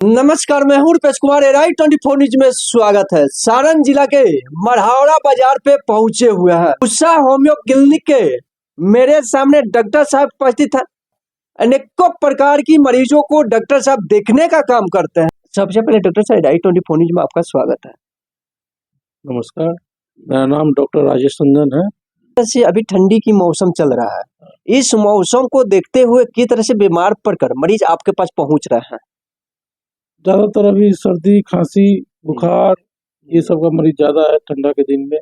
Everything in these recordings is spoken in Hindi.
नमस्कार, मैं हूं रुपेश कुमार। एराई 24 न्यूज में स्वागत है। सारण जिला के मढ़ौरा बाजार पे पहुंचे हुए हैं। उषा होम्यो क्लिनिक के मेरे सामने डॉक्टर साहब उपस्थित हैं। अनेकों प्रकार की मरीजों को डॉक्टर साहब देखने का काम करते हैं। सबसे पहले डॉक्टर साहब एराई 24 न्यूज में आपका स्वागत है। नमस्कार, मेरा नाम डॉक्टर राजेश रंजन है। से अभी ठंडी की मौसम चल रहा है, इस मौसम को देखते हुए किस तरह से बीमार पड़कर मरीज आपके पास पहुंच रहे हैं? ज्यादातर अभी सर्दी, खांसी, बुखार ये सब का मरीज ज्यादा है ठंडा के दिन में।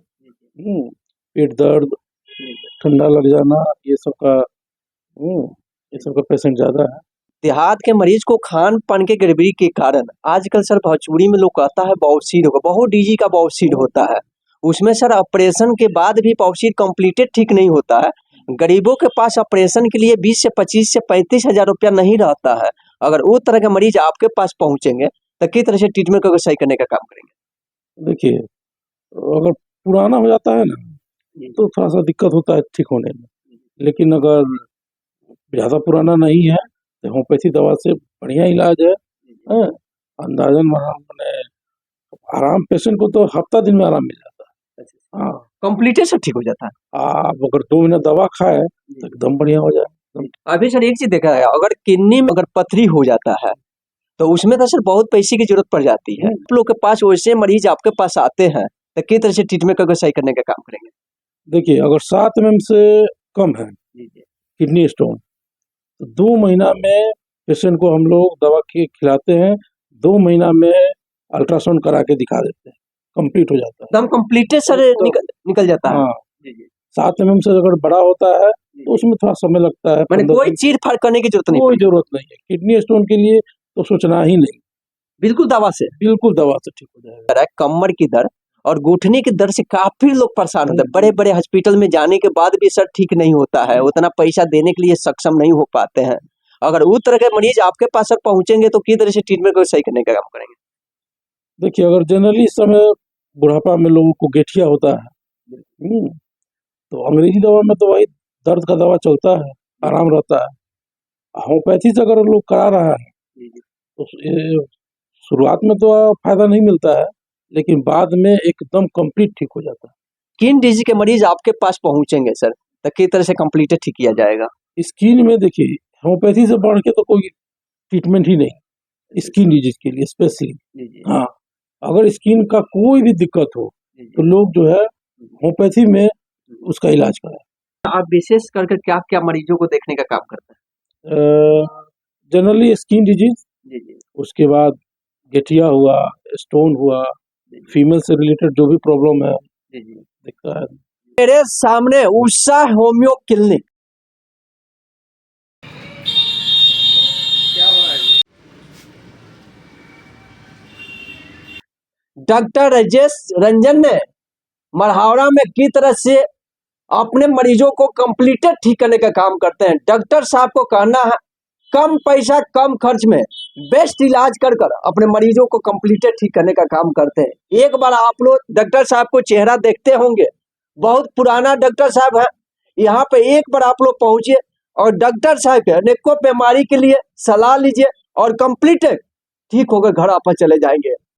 पेट दर्द, ठंडा लग जाना, ये सब का पेशेंट ज्यादा है। देहात के मरीज को खान पान के गड़बड़ी के कारण आजकल सर भौचूरी में लोग कहता है बवासीर होगा, बहुत डीजी का बवासीर होता है। उसमें सर ऑपरेशन के बाद भी बवासीर कंप्लीटेड ठीक नहीं होता है। गरीबों के पास ऑपरेशन के लिए 20 से 25 से 35 हजार रुपया नहीं रहता है। अगर वो तरह के मरीज आपके पास पहुंचेंगे तो किस तरह से ट्रीटमेंट करके सही करने का काम करेंगे? देखिए, अगर पुराना हो जाता है ना तो थोड़ा सा दिक्कत होता है ठीक होने में, लेकिन अगर ज्यादा पुराना नहीं है तो होम्योपैथी दवा से बढ़िया इलाज है। अंदाजन मैंने आराम, पेशेंट को तो हफ्ता दिन में आराम मिल जाता है। हाँ, कंप्लीटेड सब ठीक हो जाता है। आप अगर 2 महीना दवा खाए तो एकदम बढ़िया हो जाए। अभी सर एक चीज देखा है, अगर किडनी में अगर पथरी हो जाता है तो उसमें तो सर बहुत पैसे की जरूरत पड़ जाती है। आप लोग के पास वैसे मरीज आपके पास आते हैं तो किस तरह से ट्रीटमेंट करके सही करने का काम करेंगे? देखिए, अगर 7 mm से कम है किडनी स्टोन तो 2 महीना में पेशेंट को हम लोग दवा खिलाते हैं। 2 महीना में अल्ट्रासाउंड करा के दिखा देते हैं, कंप्लीट हो जाता है। एकदम कंप्लीटेड सर निकल जाता है। हाँ, 7 mm से अगर बड़ा होता है तो उसमें थोड़ा समय लगता है। मैंने कोई चीर फाड़ करने की जरूरत नहीं, कोई जरूरत नहीं है। किडनी स्टोन के लिए तो सोचना ही नहीं, बिल्कुल दवा से ठीक हो जाएगा। कमर की दर्द और घुटने की दर्द से काफी लोग परेशान होते हैं। बड़े बड़े हॉस्पिटल में जाने के बाद भी सर ठीक नहीं होता है, उतना पैसा देने के लिए सक्षम नहीं हो पाते हैं। अगर उस तरह के मरीज आपके पास सर पहुंचेंगे तो किस तरह से ट्रीटमेंट को सही करने का काम करेंगे? देखिए, अगर जनरली इस समय बुढ़ापा में लोगों को गठिया होता है, तो अंग्रेजी दवा में तो वही दर्द का दवा चलता है, आराम रहता है। होम्योपैथी से अगर लोग करा रहा है तो शुरुआत में तो फायदा नहीं मिलता है, लेकिन बाद में एकदम कंप्लीट ठीक हो जाता है। किन डिजीज के मरीज आपके पास पहुंचेंगे सर तो किस तरह से कंप्लीट ठीक किया जाएगा? स्किन में देखिए, होम्योपैथी से बढ़ के तो कोई ट्रीटमेंट ही नहीं स्किन डिजीज के लिए स्पेशली। हाँ, अगर स्किन का कोई भी दिक्कत हो तो लोग जो है होम्योपैथी में उसका इलाज कराए। आप विशेष करके क्या क्या मरीजों को देखने का काम करते हैं? जनरली स्किन डिजीज, उसके बाद गठिया हुआ, स्टोन हुआ, फीमेल से रिलेटेड जो भी प्रॉब्लम है दिखता है। मेरे सामने Usha homeo clinic, doctor Rajesh Ranjan ने मढ़ौरा में किस तरह से अपने मरीजों को कंप्लीटेड ठीक करने का काम करते हैं। डॉक्टर साहब को कहना है कम पैसा कम खर्च में बेस्ट इलाज कर अपने मरीजों को कंप्लीटेड ठीक करने का काम करते हैं। एक बार आप लोग डॉक्टर साहब को चेहरा देखते होंगे, बहुत पुराना डॉक्टर साहब है। यहाँ पे एक बार आप लोग पहुंचिए और डॉक्टर साहब के अनेकों बीमारी के लिए सलाह लीजिए और कंप्लीटेड ठीक होकर घर आप चले जाएंगे।